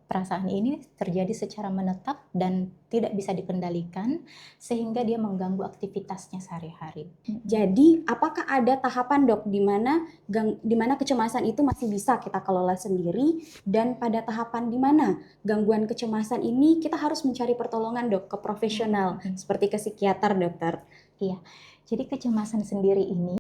perasaan ini terjadi secara menetap dan tidak bisa dikendalikan sehingga dia mengganggu aktivitasnya sehari-hari. Jadi, apakah ada tahapan dok di mana kecemasan itu masih bisa kita kelola sendiri, dan pada tahapan di mana gangguan kecemasan ini kita harus mencari pertolongan dok ke profesional seperti ke psikiater, dokter? Iya, jadi kecemasan sendiri ini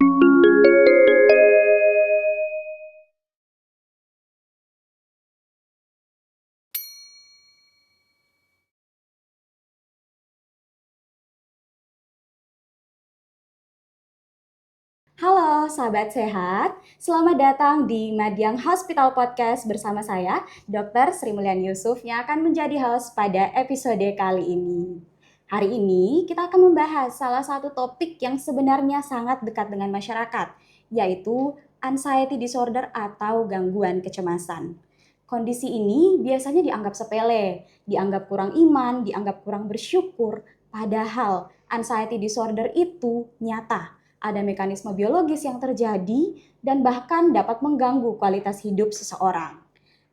Halo sahabat sehat, selamat datang di Madiang Hospital Podcast bersama saya, Dr. Sri Mulyani Yusuf yang akan menjadi host pada episode kali ini. Hari ini kita akan membahas salah satu topik yang sebenarnya sangat dekat dengan masyarakat, yaitu anxiety disorder atau gangguan kecemasan. Kondisi ini biasanya dianggap sepele, dianggap kurang iman, dianggap kurang bersyukur, padahal anxiety disorder itu nyata. Ada mekanisme biologis yang terjadi dan bahkan dapat mengganggu kualitas hidup seseorang.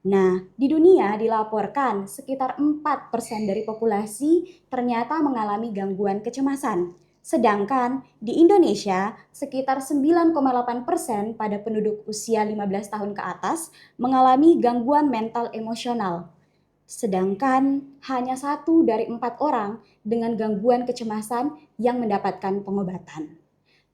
Nah, di dunia dilaporkan sekitar 4% dari populasi ternyata mengalami gangguan kecemasan. Sedangkan di Indonesia, sekitar 9,8% pada penduduk usia 15 tahun ke atas mengalami gangguan mental emosional. Sedangkan hanya 1 dari 4 orang dengan gangguan kecemasan yang mendapatkan pengobatan.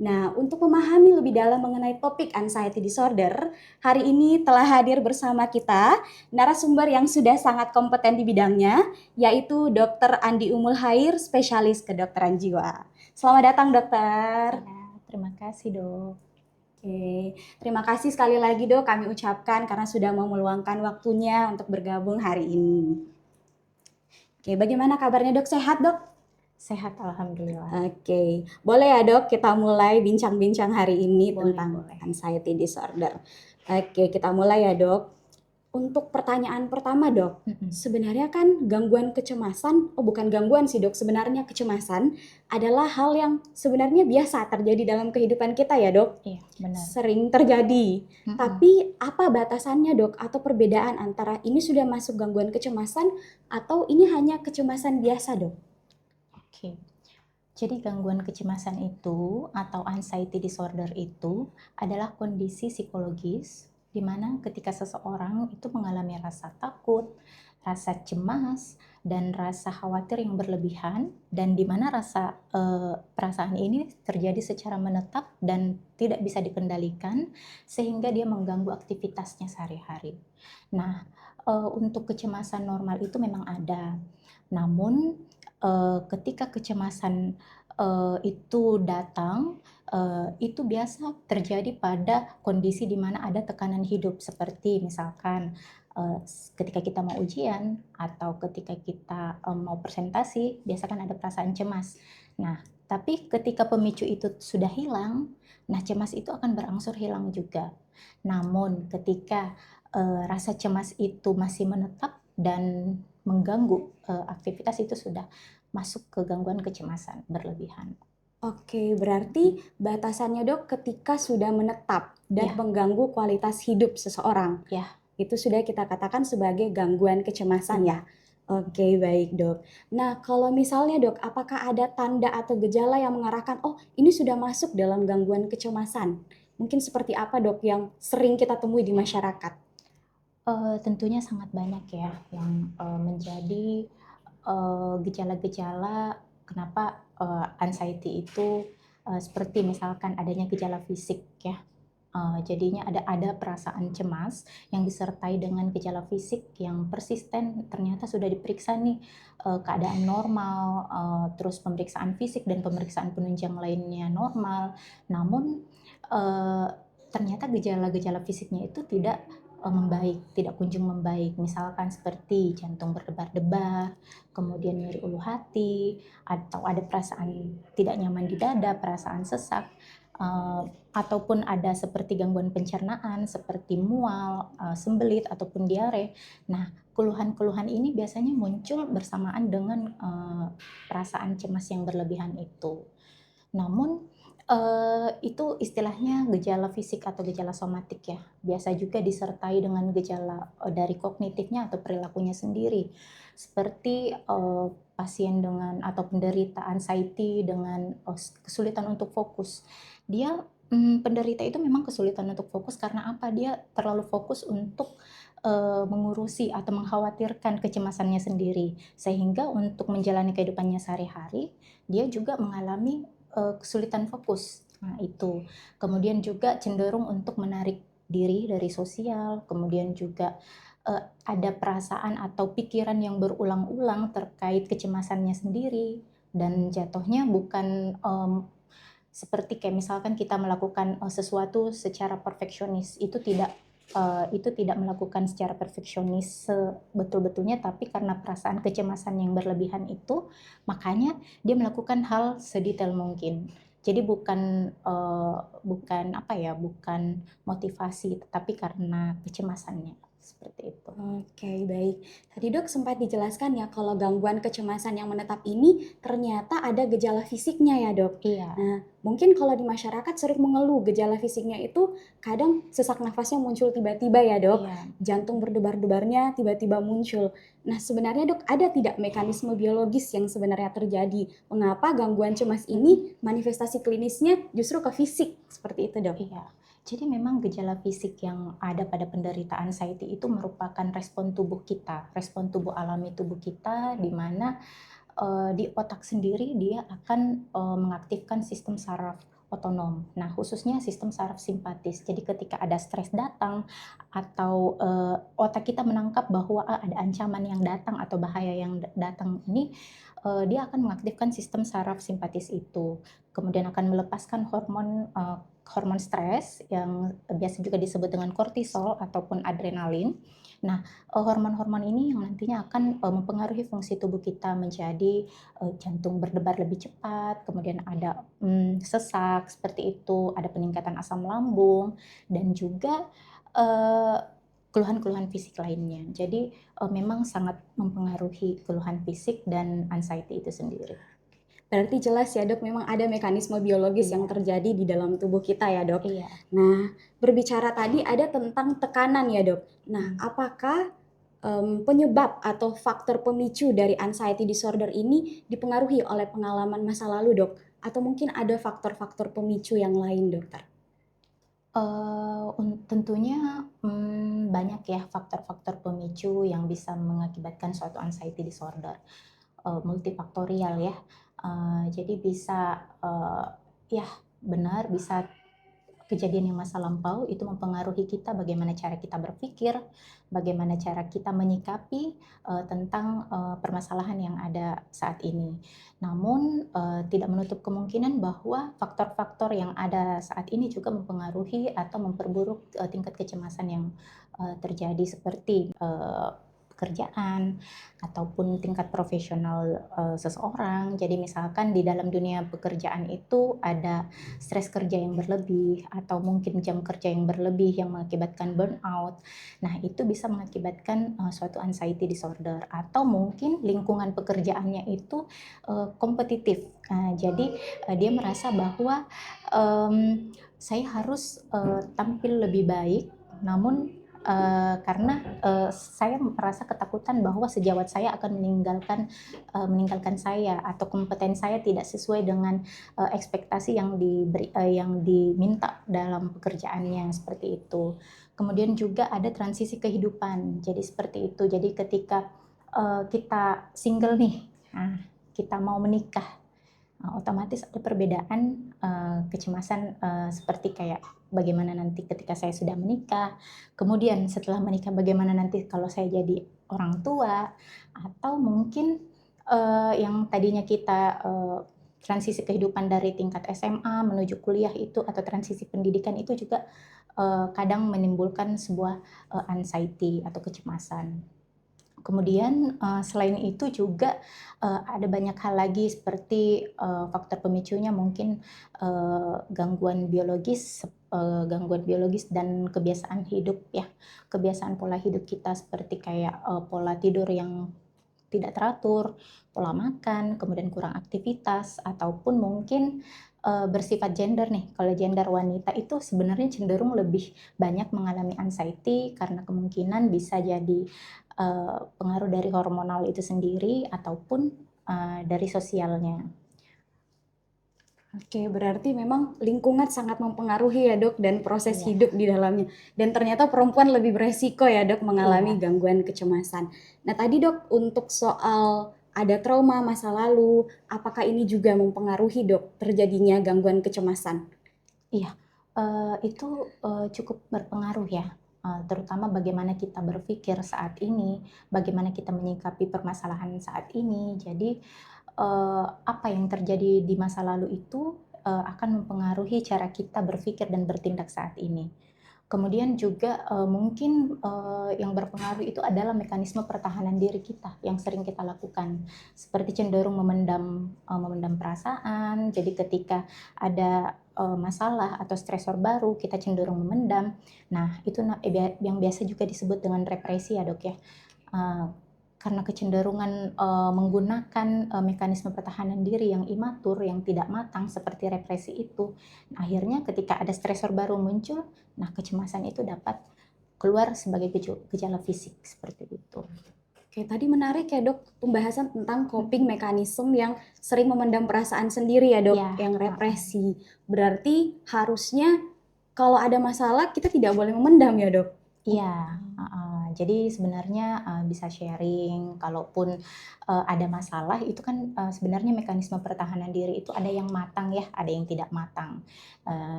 Nah, untuk memahami lebih dalam mengenai topik anxiety disorder, hari ini telah hadir bersama kita narasumber yang sudah sangat kompeten di bidangnya, yaitu Dr. Andi Umul Hair, spesialis kedokteran jiwa. Selamat datang, dokter. Ya, terima kasih dok. Oke, terima kasih sekali lagi dok kami ucapkan karena sudah mau meluangkan waktunya untuk bergabung hari ini. Oke, bagaimana kabarnya dok? Sehat dok? Sehat alhamdulillah. Oke, boleh ya dok kita mulai bincang-bincang hari ini Boleh, tentang boleh. anxiety disorder. Oke, kita mulai ya dok. Untuk pertanyaan pertama dok, sebenarnya kan gangguan kecemasan, bukan gangguan sih dok, sebenarnya kecemasan adalah hal yang sebenarnya biasa terjadi dalam kehidupan kita ya dok. Iya, benar. Sering terjadi. Tapi apa batasannya dok atau perbedaan antara ini sudah masuk gangguan kecemasan atau ini hanya kecemasan biasa dok? Oke. Jadi gangguan kecemasan itu atau anxiety disorder itu adalah kondisi psikologis di mana ketika seseorang itu mengalami rasa takut, rasa cemas, dan rasa khawatir yang berlebihan, dan di mana perasaan ini terjadi secara menetap dan tidak bisa dikendalikan sehingga dia mengganggu aktivitasnya sehari-hari. Nah, untuk kecemasan normal itu memang ada. Namun ketika kecemasan itu datang, itu biasa terjadi pada kondisi di mana ada tekanan hidup, seperti misalkan ketika kita mau ujian atau ketika kita mau presentasi, biasa kan ada perasaan cemas. Nah, tapi ketika pemicu itu sudah hilang, nah cemas itu akan berangsur hilang juga. Namun ketika rasa cemas itu masih menetap dan mengganggu aktivitas, itu sudah masuk ke gangguan kecemasan berlebihan. Oke, berarti batasannya dok ketika sudah menetap dan Ya. mengganggu kualitas hidup seseorang. Ya. Itu sudah kita katakan sebagai gangguan kecemasan ya. Oke, baik dok. Nah, kalau misalnya dok, apakah ada tanda atau gejala yang mengarahkan, oh ini sudah masuk dalam gangguan kecemasan? Mungkin seperti apa dok yang sering kita temui di masyarakat? Tentunya sangat banyak ya yang menjadi gejala-gejala kenapa anxiety itu seperti misalkan adanya gejala fisik ya. Jadinya ada perasaan cemas yang disertai dengan gejala fisik yang persisten, ternyata sudah diperiksa nih keadaan normal, terus pemeriksaan fisik dan pemeriksaan penunjang lainnya normal, namun ternyata gejala-gejala fisiknya itu tidak membaik, tidak kunjung membaik. Misalkan seperti jantung berdebar-debar, kemudian nyeri ulu hati, atau ada perasaan tidak nyaman di dada, perasaan sesak, ataupun ada seperti gangguan pencernaan, seperti mual, sembelit, ataupun diare. Nah, keluhan-keluhan ini biasanya muncul bersamaan dengan perasaan cemas yang berlebihan itu. Namun Itu istilahnya gejala fisik atau gejala somatik ya. Biasa juga disertai dengan gejala, dari kognitifnya atau perilakunya sendiri. Seperti, pasien dengan atau penderita anxiety dengan, kesulitan untuk fokus. Dia, penderita itu memang kesulitan untuk fokus karena apa? Dia terlalu fokus untuk, mengurusi atau mengkhawatirkan kecemasannya sendiri. Sehingga untuk menjalani kehidupannya sehari-hari, dia juga mengalami kesulitan fokus. Nah, itu. Kemudian juga cenderung untuk menarik diri dari sosial, kemudian juga ada perasaan atau pikiran yang berulang-ulang terkait kecemasannya sendiri dan jatuhnya bukan seperti kayak misalkan kita melakukan sesuatu secara perfeksionis itu tidak melakukan secara perfeksionis sebetul-betulnya, tapi karena perasaan kecemasan yang berlebihan itu, makanya dia melakukan hal sedetail mungkin. Jadi bukan apa ya, bukan motivasi, tetapi karena kecemasannya, seperti itu. Oke, baik. Tadi Dok sempat dijelaskan ya kalau gangguan kecemasan yang menetap ini ternyata ada gejala fisiknya ya Dok. Iya, Nah, mungkin kalau di masyarakat sering mengeluh gejala fisiknya itu kadang sesak nafasnya muncul tiba-tiba ya Dok. iya. Jantung berdebar-debarnya tiba-tiba muncul. Nah, sebenarnya Dok ada tidak mekanisme biologis yang sebenarnya terjadi? Mengapa gangguan cemas ini manifestasi klinisnya justru ke fisik? Seperti itu Dok. Iya, jadi memang gejala fisik yang ada pada penderita anxiety itu merupakan respon tubuh kita, respon tubuh alami tubuh kita di mana di otak sendiri dia akan mengaktifkan sistem saraf otonom. Nah, khususnya sistem saraf simpatis. Jadi ketika ada stres datang atau otak kita menangkap bahwa ada ancaman yang datang atau bahaya yang datang ini, dia akan mengaktifkan sistem saraf simpatis itu. Kemudian akan melepaskan hormon stres yang biasa juga disebut dengan kortisol ataupun adrenalin. Nah, hormon-hormon ini yang nantinya akan mempengaruhi fungsi tubuh kita menjadi jantung berdebar lebih cepat, kemudian ada sesak seperti itu, ada peningkatan asam lambung, dan juga eh, keluhan-keluhan fisik lainnya. Jadi memang sangat mempengaruhi keluhan fisik dan anxiety itu sendiri. Berarti jelas ya Dok, memang ada mekanisme biologis yang Iya, terjadi di dalam tubuh kita ya Dok. iya. Nah, berbicara tadi ada tentang tekanan ya Dok. Nah, Hmm. apakah penyebab atau faktor pemicu dari anxiety disorder ini dipengaruhi oleh pengalaman masa lalu Dok? Atau mungkin ada faktor-faktor pemicu yang lain dokter? Tentunya banyak ya faktor-faktor pemicu yang bisa mengakibatkan suatu anxiety disorder. Multifaktorial ya. Jadi bisa ya benar bisa kejadian yang masa lampau itu mempengaruhi kita bagaimana cara kita berpikir, bagaimana cara kita menyikapi tentang permasalahan yang ada saat ini. Namun tidak menutup kemungkinan bahwa faktor-faktor yang ada saat ini juga mempengaruhi atau memperburuk tingkat kecemasan yang terjadi seperti pekerjaan ataupun tingkat profesional seseorang. Jadi misalkan di dalam dunia pekerjaan itu ada stres kerja yang berlebih atau mungkin jam kerja yang berlebih yang mengakibatkan burnout. Nah, itu bisa mengakibatkan suatu anxiety disorder atau mungkin lingkungan pekerjaannya itu kompetitif. Jadi dia merasa bahwa saya harus tampil lebih baik, namun karena saya merasa ketakutan bahwa sejawat saya akan meninggalkan saya atau kompeten saya tidak sesuai dengan ekspektasi yang diminta dalam pekerjaannya seperti itu. Kemudian juga ada transisi kehidupan. Jadi seperti itu. Jadi ketika kita single nih, nah, kita mau menikah, otomatis ada perbedaan kecemasan seperti kayak bagaimana nanti ketika saya sudah menikah, kemudian setelah menikah bagaimana nanti kalau saya jadi orang tua, atau mungkin yang tadinya kita transisi kehidupan dari tingkat SMA menuju kuliah itu atau transisi pendidikan itu juga kadang menimbulkan sebuah anxiety atau kecemasan. Kemudian selain itu juga ada banyak hal lagi seperti faktor pemicunya mungkin gangguan biologis dan kebiasaan hidup ya, kebiasaan pola hidup kita seperti kayak pola tidur yang tidak teratur, pola makan, kemudian kurang aktivitas ataupun mungkin bersifat gender nih, kalau gender wanita itu sebenarnya cenderung lebih banyak mengalami anxiety karena kemungkinan bisa jadi pengaruh dari hormonal itu sendiri ataupun dari sosialnya. Oke, berarti memang lingkungan sangat mempengaruhi ya dok dan proses Iya, hidup di dalamnya. Dan ternyata perempuan lebih beresiko ya dok mengalami iya, gangguan kecemasan. Nah tadi dok untuk soal ada trauma masa lalu, apakah ini juga mempengaruhi dok terjadinya gangguan kecemasan? iya. Itu cukup berpengaruh ya, terutama bagaimana kita berpikir saat ini, bagaimana kita menyikapi permasalahan saat ini. Jadi, apa yang terjadi di masa lalu itu akan mempengaruhi cara kita berpikir dan bertindak saat ini. Kemudian juga mungkin yang berpengaruh itu adalah mekanisme pertahanan diri kita yang sering kita lakukan, seperti cenderung memendam perasaan. Jadi ketika ada masalah atau stresor baru, kita cenderung memendam. Nah, itu yang biasa juga disebut dengan represi ya dok ya. Uh, karena kecenderungan menggunakan mekanisme pertahanan diri yang imatur, yang tidak matang seperti represi itu, akhirnya ketika ada stresor baru muncul, nah kecemasan itu dapat keluar sebagai gejala fisik seperti itu. Oke, tadi menarik ya dok pembahasan tentang coping mechanism yang sering memendam perasaan sendiri ya dok, Ya, yang represi. Berarti harusnya kalau ada masalah kita tidak boleh memendam ya dok? iya, jadi sebenarnya bisa sharing, kalaupun ada masalah itu kan sebenarnya mekanisme pertahanan diri itu ada yang matang ya, ada yang tidak matang.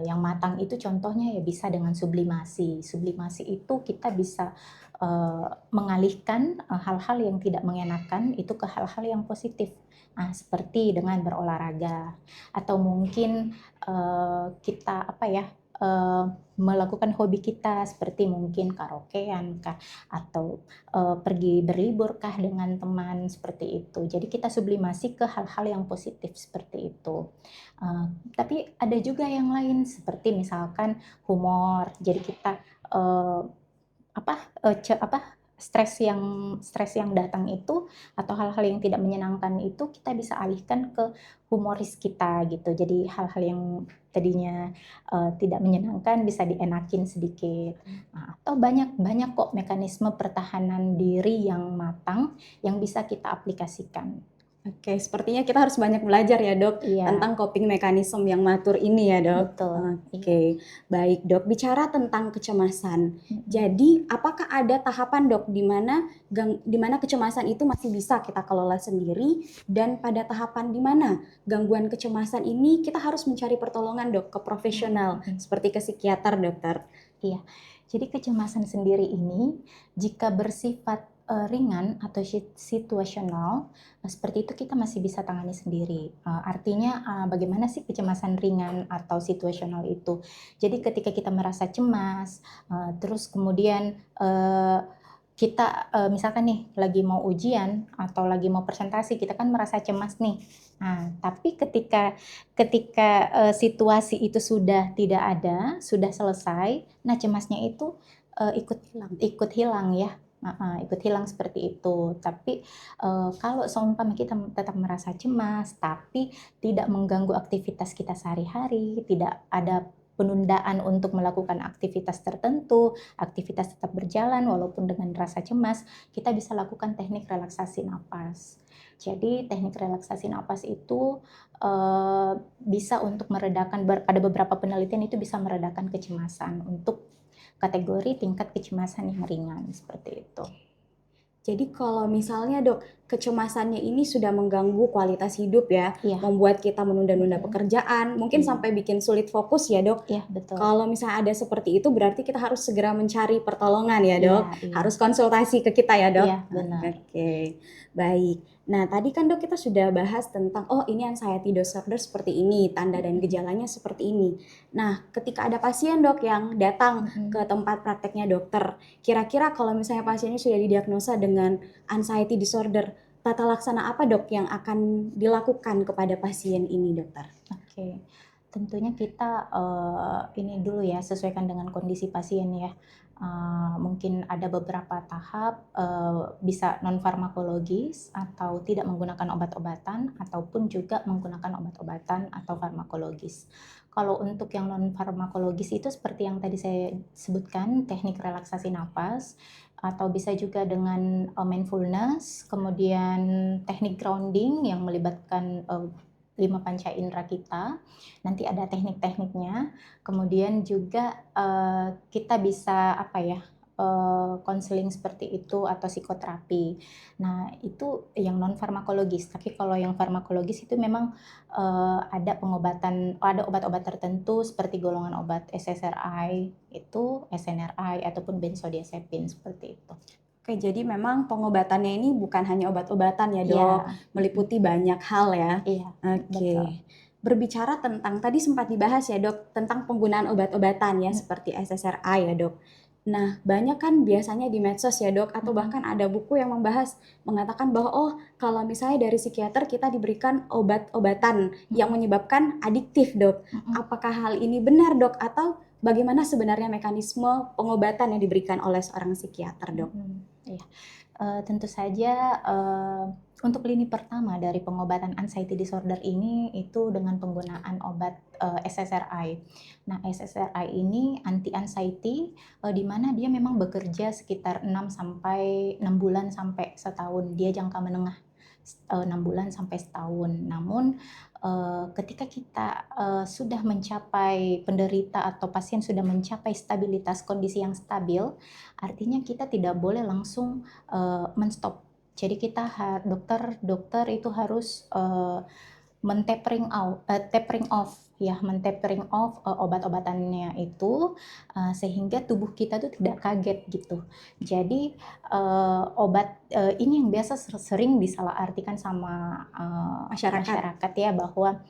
Yang matang itu contohnya ya bisa dengan sublimasi. Sublimasi itu kita bisa mengalihkan hal-hal yang tidak mengenakan itu ke hal-hal yang positif. Nah, seperti dengan berolahraga atau mungkin kita apa ya, melakukan hobi kita seperti mungkin karaokean kah atau pergi berlibur kah dengan teman seperti itu. Jadi kita sublimasi ke hal-hal yang positif seperti itu. Tapi ada juga yang lain seperti misalkan humor. Jadi kita apa stres yang datang itu atau hal-hal yang tidak menyenangkan itu kita bisa alihkan ke humoris kita gitu. Jadi hal-hal yang tadinya tidak menyenangkan bisa dienakin sedikit. Nah, atau banyak kok mekanisme pertahanan diri yang matang yang bisa kita aplikasikan. Oke, sepertinya kita harus banyak belajar ya dok Iya, tentang coping mechanism yang matur ini ya dok. betul. Iya. Oke, baik dok. Bicara tentang kecemasan, Mm-mm. jadi apakah ada tahapan dok di mana kecemasan itu masih bisa kita kelola sendiri dan pada tahapan di mana gangguan kecemasan ini kita harus mencari pertolongan dok ke profesional Mm-mm. seperti ke psikiater dokter. Iya, jadi kecemasan sendiri ini jika bersifat ringan atau situasional, seperti itu kita masih bisa tangani sendiri. Artinya bagaimana sih kecemasan ringan atau situasional itu? Jadi ketika kita merasa cemas, terus kemudian kita misalkan nih lagi mau ujian atau lagi mau presentasi, kita kan merasa cemas nih. Nah, tapi ketika ketika situasi itu sudah tidak ada, sudah selesai, nah cemasnya itu ikut hilang ya. Ikut hilang seperti itu. Tapi kalau seumpama kita tetap merasa cemas, tapi tidak mengganggu aktivitas kita sehari-hari, tidak ada penundaan untuk melakukan aktivitas tertentu, aktivitas tetap berjalan walaupun dengan rasa cemas, kita bisa lakukan teknik relaksasi napas. Jadi teknik relaksasi napas itu bisa untuk meredakan, pada beberapa penelitian itu bisa meredakan kecemasan untuk kategori tingkat kecemasan yang ringan seperti itu. Jadi kalau misalnya dok, kecemasannya ini sudah mengganggu kualitas hidup ya, Iya, membuat kita menunda-nunda mm-mm. pekerjaan, mungkin Iya, sampai bikin sulit fokus ya dok. iya betul. Kalau misalnya ada seperti itu, berarti kita harus segera mencari pertolongan ya Iya, dok. iya, Harus konsultasi ke kita ya dok. iya benar. Oke, baik. Nah tadi kan dok kita sudah bahas tentang, oh ini anxiety disorder seperti ini, tanda dan Mm-mm. gejalanya seperti ini. Nah ketika ada pasien dok yang datang ke Mm-mm. tempat prakteknya dokter, kira-kira kalau misalnya pasiennya sudah didiagnosa dengan anxiety disorder, tata laksana apa dok yang akan dilakukan kepada pasien ini dokter? Oke, tentunya kita ini dulu ya sesuaikan dengan kondisi pasien ya. Mungkin ada beberapa tahap, bisa non farmakologis atau tidak menggunakan obat-obatan ataupun juga menggunakan obat-obatan atau farmakologis. Kalau untuk yang non farmakologis itu seperti yang tadi saya sebutkan, teknik relaksasi napas atau bisa juga dengan mindfulness, kemudian teknik grounding yang melibatkan 5 panca indera kita. Nanti ada teknik-tekniknya. Kemudian juga kita bisa konseling seperti itu atau psikoterapi. Nah, itu yang non farmakologis. Tapi kalau yang farmakologis itu memang ada pengobatan, ada obat-obat tertentu seperti golongan obat SSRI, itu SNRI ataupun benzodiazepin seperti itu. Oke, jadi memang pengobatannya ini bukan hanya obat-obatan ya, Dok, Iya, meliputi banyak hal ya. iya, betul. Oke. Berbicara tentang tadi sempat dibahas ya, Dok, tentang penggunaan obat-obatan ya seperti SSRI ya, Dok. Nah, banyak kan biasanya di medsos ya, Dok, atau bahkan ada buku yang mengatakan bahwa oh, kalau misalnya dari psikiater kita diberikan obat-obatan yang menyebabkan adiktif, Dok. Apakah hal ini benar, Dok, atau bagaimana sebenarnya mekanisme pengobatan yang diberikan oleh seorang psikiater, Dok? Iya. Tentu saja untuk lini pertama dari pengobatan anxiety disorder ini itu dengan penggunaan obat SSRI. Nah, SSRI ini anti anxiety di mana dia memang bekerja sekitar 6 bulan sampai setahun. Dia jangka menengah 6 bulan sampai setahun. Namun ketika kita sudah mencapai penderita atau pasien sudah mencapai stabilitas kondisi yang stabil, artinya kita tidak boleh langsung menstop. Jadi kita dokter itu harus tapering off obat-obatannya itu sehingga tubuh kita tuh tidak kaget gitu. Jadi obat ini yang biasa sering disalahartikan sama masyarakat ya, bahwa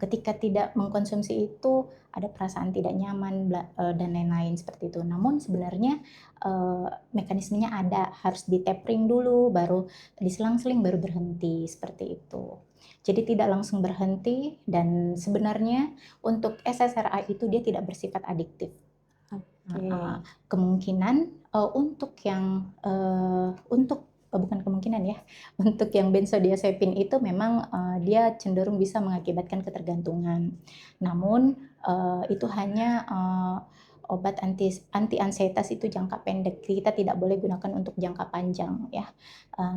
ketika tidak mengkonsumsi itu ada perasaan tidak nyaman dan lain-lain seperti itu. Namun sebenarnya mekanismenya ada, harus di tapering dulu, baru diselang-seling, baru berhenti seperti itu. Jadi tidak langsung berhenti, dan sebenarnya untuk SSRI itu dia tidak bersifat adiktif. Kemungkinan untuk yang bukan kemungkinan ya, untuk yang benzodiazepin itu memang dia cenderung bisa mengakibatkan ketergantungan. Namun itu hanya obat anti ansietas itu jangka pendek, kita tidak boleh gunakan untuk jangka panjang ya,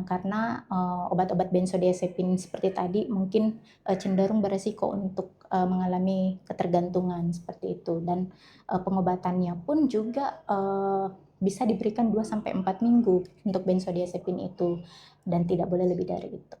karena obat-obat benzodiazepin seperti tadi mungkin cenderung beresiko untuk mengalami ketergantungan seperti itu, dan pengobatannya pun juga bisa diberikan 2-4 minggu untuk benzodiazepin itu, dan tidak boleh lebih dari itu.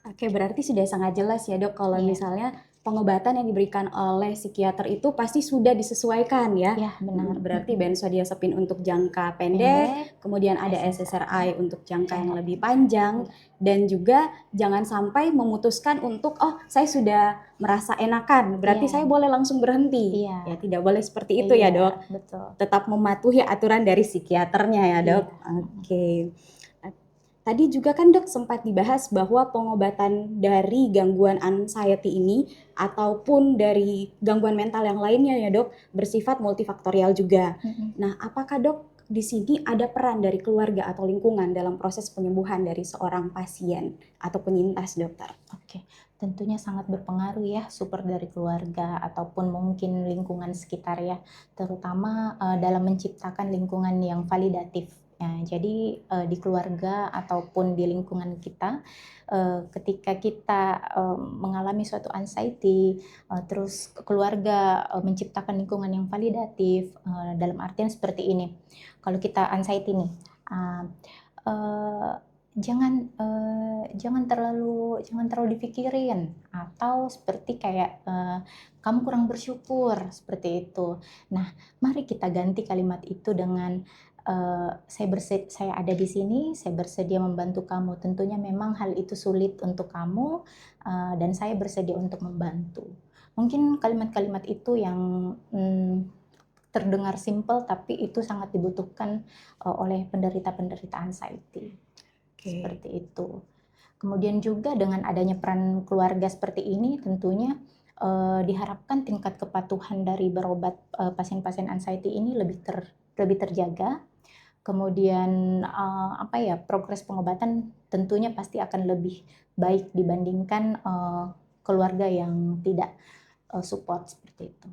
Oke, berarti sudah sangat jelas ya, Dok, kalau misalnya pengobatan yang diberikan oleh psikiater itu pasti sudah disesuaikan ya. Ya, benar. Berarti benzodiazepin untuk jangka pendek, kemudian ada SSRI untuk jangka yang lebih panjang, dan juga jangan sampai memutuskan untuk oh, saya sudah merasa enakan, berarti saya boleh langsung berhenti. Ya, tidak boleh seperti itu ya, Dok. Betul. Tetap mematuhi aturan dari psikiaternya ya, Dok. Oke. Tadi juga kan, Dok, sempat dibahas bahwa pengobatan dari gangguan anxiety ini ataupun dari gangguan mental yang lainnya ya, Dok, bersifat multifaktorial juga. Nah, apakah, Dok, di sini ada peran dari keluarga atau lingkungan dalam proses penyembuhan dari seorang pasien atau penyintas, Dokter? Oke, tentunya sangat berpengaruh ya, support dari keluarga ataupun mungkin lingkungan sekitar ya, terutama dalam menciptakan lingkungan yang validatif. Nah, jadi di keluarga ataupun di lingkungan kita, ketika kita mengalami suatu anxiety, terus keluarga menciptakan lingkungan yang validatif, dalam artian seperti ini. Kalau kita anxiety nih, jangan terlalu dipikirin, atau seperti kayak kamu kurang bersyukur seperti itu. Nah, mari kita ganti kalimat itu dengan saya ada di sini, saya bersedia membantu kamu. Tentunya memang hal itu sulit untuk kamu, dan saya bersedia untuk membantu. Mungkin kalimat-kalimat itu yang terdengar simpel, tapi itu sangat dibutuhkan oleh penderita-penderita anxiety. Seperti itu. Kemudian juga dengan adanya peran keluarga seperti ini, tentunya diharapkan tingkat kepatuhan dari berobat pasien-pasien anxiety ini lebih lebih terjaga. Kemudian progres pengobatan tentunya pasti akan lebih baik dibandingkan keluarga yang tidak support seperti itu.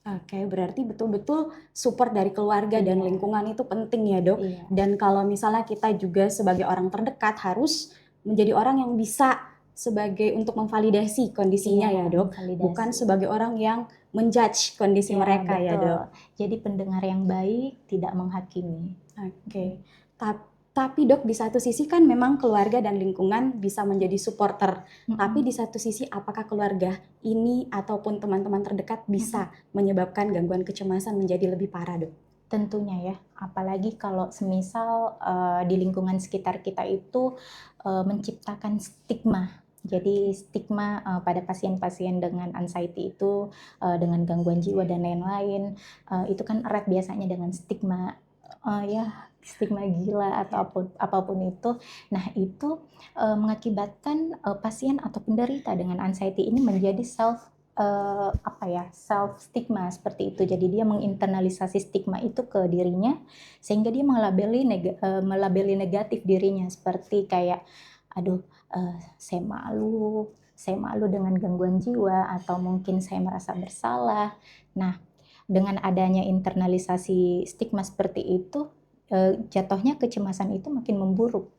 Oke, berarti betul-betul support dari keluarga dan Iya. lingkungan itu penting ya, Dok. Iya. Dan kalau misalnya kita juga sebagai orang terdekat harus menjadi orang yang bisa sebagai untuk memvalidasi kondisinya Iya, ya, Dok. validasi. Bukan sebagai orang yang menjudge kondisi Ya, mereka ya, betul. Dok. Jadi pendengar yang baik, tidak menghakimi. Oke. Tapi Dok, di satu sisi kan memang keluarga dan lingkungan bisa menjadi supporter. Tapi di satu sisi apakah keluarga ini ataupun teman-teman terdekat bisa menyebabkan gangguan kecemasan menjadi lebih parah, Dok? Tentunya ya, apalagi kalau semisal di lingkungan sekitar kita itu menciptakan stigma. Jadi stigma pada pasien-pasien dengan anxiety itu, dengan gangguan jiwa dan lain-lain, itu kan erat biasanya dengan stigma stigma gila atau apapun itu. Nah, itu mengakibatkan pasien atau penderita dengan anxiety ini menjadi self stigma seperti itu. Jadi dia menginternalisasi stigma itu ke dirinya sehingga dia melabeli negatif dirinya seperti kayak saya malu dengan gangguan jiwa atau mungkin saya merasa bersalah. Nah, dengan adanya internalisasi stigma seperti itu, jatuhnya kecemasan itu makin memburuk.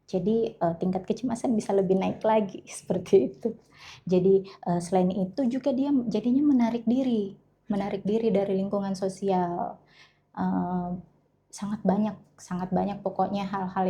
Jadi tingkat kecemasan bisa lebih naik lagi seperti itu. Jadi selain itu juga dia jadinya menarik diri dari lingkungan sosial. Sangat banyak pokoknya hal-hal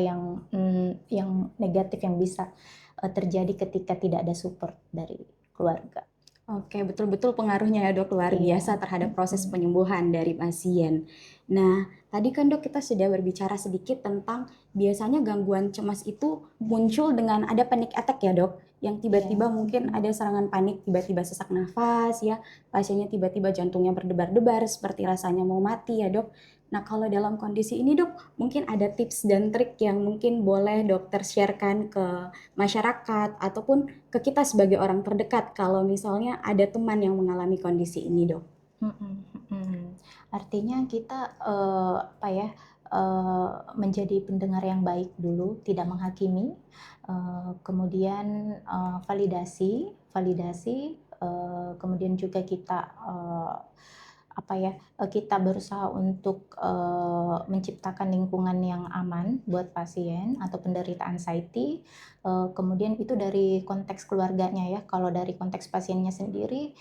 yang negatif yang bisa terjadi ketika tidak ada support dari keluarga. Oke, betul-betul pengaruhnya ya, Dok, luar Iya. biasa terhadap proses penyembuhan dari pasien. Nah, tadi kan, Dok, kita sudah berbicara sedikit tentang biasanya gangguan cemas itu muncul dengan ada panic attack ya, Dok, yang tiba-tiba mungkin ada serangan panik, tiba-tiba sesak nafas ya, pasiennya tiba-tiba jantungnya berdebar-debar seperti rasanya mau mati ya, Dok. Nah, kalau dalam kondisi ini, Dok, mungkin ada tips dan trik yang mungkin boleh dokter sharekan ke masyarakat ataupun ke kita sebagai orang terdekat kalau misalnya ada teman yang mengalami kondisi ini, Dok. Artinya kita menjadi pendengar yang baik dulu, tidak menghakimi, kemudian validasi, kemudian juga kita kita berusaha untuk menciptakan lingkungan yang aman buat pasien atau penderita anxiety. Kemudian itu dari konteks keluarganya ya. Kalau dari konteks pasiennya sendiri,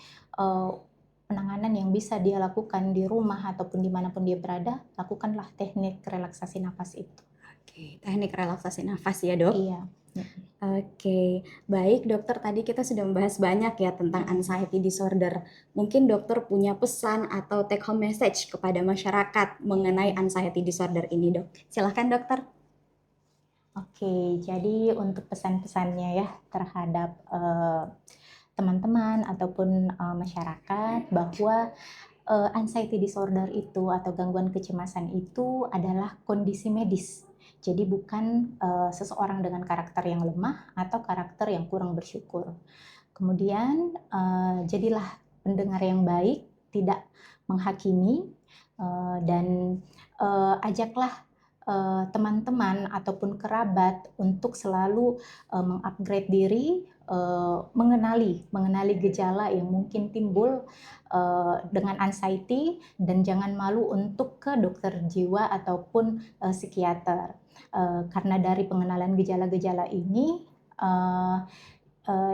penanganan yang bisa dia lakukan di rumah ataupun dimanapun dia berada, lakukanlah teknik relaksasi nafas itu. Oke, teknik relaksasi nafas ya, Dok? Iya. Oke, baik dokter, tadi kita sudah membahas banyak ya tentang anxiety disorder. Mungkin dokter punya pesan atau take home message kepada masyarakat mengenai anxiety disorder ini, Dok. Silahkan dokter. Oke, jadi untuk pesan-pesannya ya terhadap teman-teman ataupun masyarakat bahwa anxiety disorder itu atau gangguan kecemasan itu adalah kondisi medis. Jadi bukan seseorang dengan karakter yang lemah atau karakter yang kurang bersyukur. Kemudian jadilah pendengar yang baik, tidak menghakimi, dan ajaklah teman-teman ataupun kerabat untuk selalu mengupgrade diri, mengenali gejala yang mungkin timbul dengan anxiety, dan jangan malu untuk ke dokter jiwa ataupun psikiater. Karena dari pengenalan gejala-gejala ini,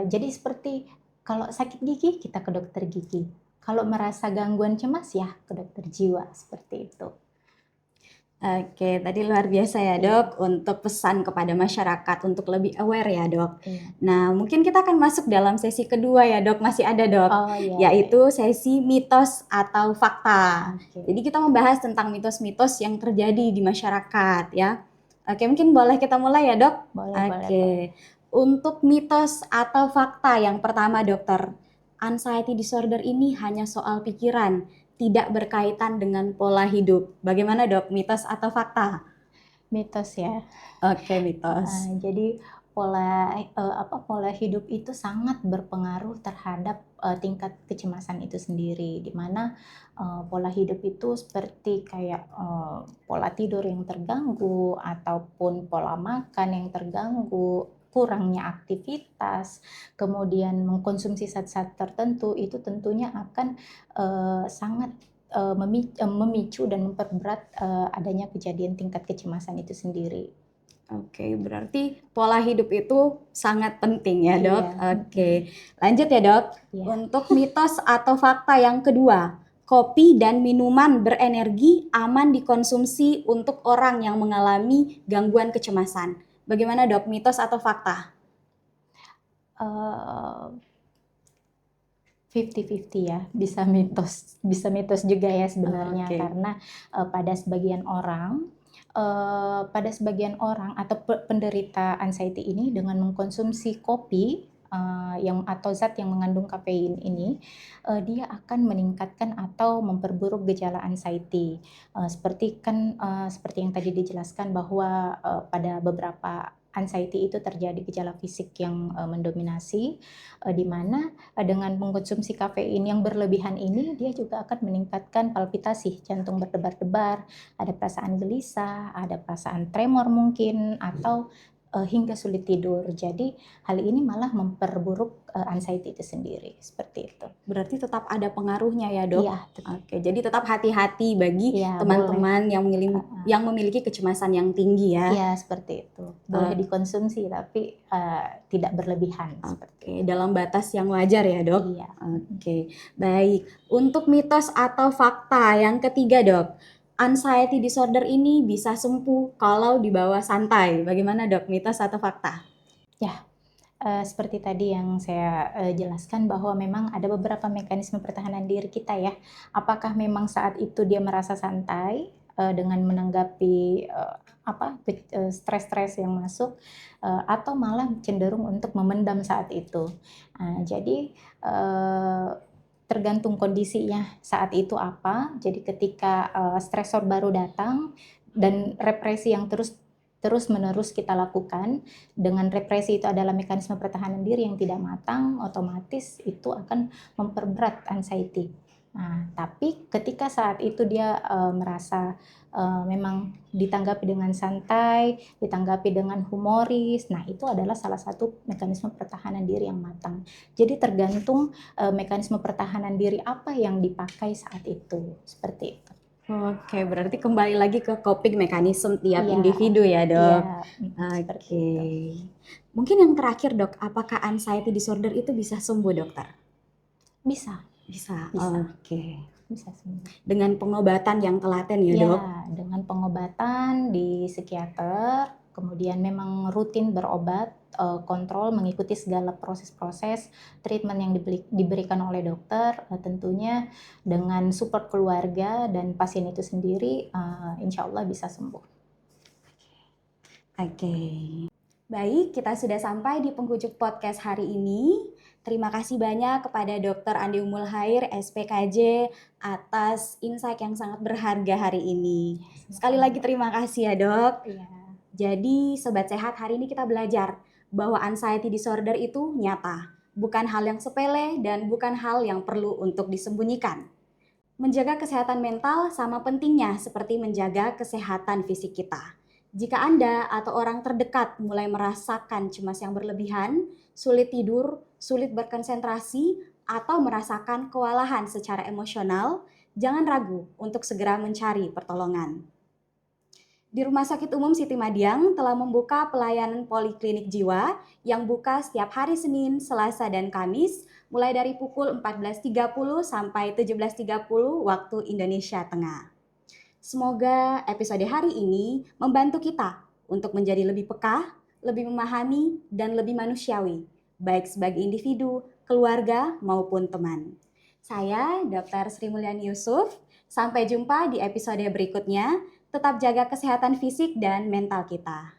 jadi seperti kalau sakit gigi kita ke dokter gigi, kalau merasa gangguan cemas ya ke dokter jiwa, seperti itu. Oke, tadi luar biasa ya, Dok, untuk pesan kepada masyarakat untuk lebih aware ya, Dok. Nah, mungkin kita akan masuk dalam sesi kedua ya, Dok. Masih ada, Dok. Yaitu sesi mitos atau fakta. Jadi kita membahas tentang mitos-mitos yang terjadi di masyarakat ya. Oke, mungkin boleh kita mulai ya, Dok? Boleh. Untuk mitos atau fakta yang pertama, dokter. Anxiety disorder ini hanya soal pikiran, tidak berkaitan dengan pola hidup. Bagaimana, Dok? Mitos atau fakta? Mitos ya. Oke, mitos. Jadi pola hidup itu sangat berpengaruh terhadap tingkat kecemasan itu sendiri, di mana pola hidup itu seperti kayak pola tidur yang terganggu ataupun pola makan yang terganggu, kurangnya aktivitas, kemudian mengkonsumsi zat-zat tertentu itu tentunya akan sangat memicu dan memperberat adanya kejadian tingkat kecemasan itu sendiri. Oke, berarti pola hidup itu sangat penting ya, Dok. Iya. Oke, lanjut ya, Dok. Iya. Untuk mitos atau fakta yang kedua, kopi dan minuman berenergi aman dikonsumsi untuk orang yang mengalami gangguan kecemasan. Bagaimana, Dok? Mitos atau fakta? 50-50 ya, bisa mitos juga ya sebenarnya. Oke. Karena pada sebagian orang atau penderita anxiety ini dengan mengkonsumsi kopi atau zat yang mengandung kafein ini, dia akan meningkatkan atau memperburuk gejala anxiety. Seperti yang tadi dijelaskan bahwa pada beberapa anxiety itu terjadi gejala fisik yang mendominasi, di mana dengan mengkonsumsi kafein yang berlebihan ini dia juga akan meningkatkan palpitasi, jantung berdebar-debar, ada perasaan gelisah, ada perasaan tremor mungkin, atau hingga sulit tidur. Jadi hal ini malah memperburuk anxiety itu sendiri, seperti itu. Berarti tetap ada pengaruhnya ya, Dok? Iya, Oke, jadi tetap hati-hati bagi Iya, teman-teman yang memiliki kecemasan yang tinggi ya. Iya, seperti itu. Boleh dikonsumsi tapi tidak berlebihan. Oke, dalam batas yang wajar ya, Dok? Iya. Oke, baik. Untuk mitos atau fakta yang ketiga, Dok. Anxiety disorder ini bisa sembuh kalau dibawa santai. Bagaimana, Dok? Mitos atau fakta? Ya, seperti tadi yang saya jelaskan bahwa memang ada beberapa mekanisme pertahanan diri kita ya. Apakah memang saat itu dia merasa santai dengan menanggapi stres-stres yang masuk, atau malah cenderung untuk memendam saat itu. Jadi tergantung kondisinya saat itu apa. Jadi ketika stresor baru datang dan represi yang terus-menerus kita lakukan, dengan represi itu adalah mekanisme pertahanan diri yang tidak matang, otomatis itu akan memperberat anxiety. Nah, tapi ketika saat itu dia merasa memang ditanggapi dengan santai, ditanggapi dengan humoris, nah itu adalah salah satu mekanisme pertahanan diri yang matang. Jadi tergantung mekanisme pertahanan diri apa yang dipakai saat itu, seperti itu. Oke, berarti kembali lagi ke coping mechanism tiap Iya, individu ya, Dok? Iya, seperti Oke. itu. Mungkin yang terakhir, Dok, apakah anxiety disorder itu bisa sembuh, Dokter? Bisa, Bisa. Bisa. Oke. bisa sembuh. Dengan pengobatan yang telaten ya, Dok? Ya, dengan pengobatan di psikiater, kemudian memang rutin berobat, kontrol mengikuti segala proses-proses treatment yang diberikan oleh dokter, tentunya dengan support keluarga dan pasien itu sendiri, insya Allah bisa sembuh. Oke. Baik, kita sudah sampai di penghujung podcast hari ini. Terima kasih banyak kepada Dr. Andi Umul Khair, SPKJ, atas insight yang sangat berharga hari ini. Sekali lagi terima kasih ya, Dok. Iya. Jadi, Sobat Sehat, hari ini kita belajar bahwa anxiety disorder itu nyata. Bukan hal yang sepele dan bukan hal yang perlu untuk disembunyikan. Menjaga kesehatan mental sama pentingnya seperti menjaga kesehatan fisik kita. Jika Anda atau orang terdekat mulai merasakan cemas yang berlebihan, sulit tidur, sulit berkonsentrasi, atau merasakan kewalahan secara emosional, jangan ragu untuk segera mencari pertolongan. Di Rumah Sakit Umum Siti Madiang telah membuka pelayanan poliklinik jiwa yang buka setiap hari Senin, Selasa, dan Kamis mulai dari pukul 14.30 sampai 17.30 waktu Indonesia Tengah. Semoga episode hari ini membantu kita untuk menjadi lebih peka, lebih memahami, dan lebih manusiawi, baik sebagai individu, keluarga, maupun teman. Saya Dr. Sri Mulyani Yusuf, sampai jumpa di episode berikutnya. Tetap jaga kesehatan fisik dan mental kita.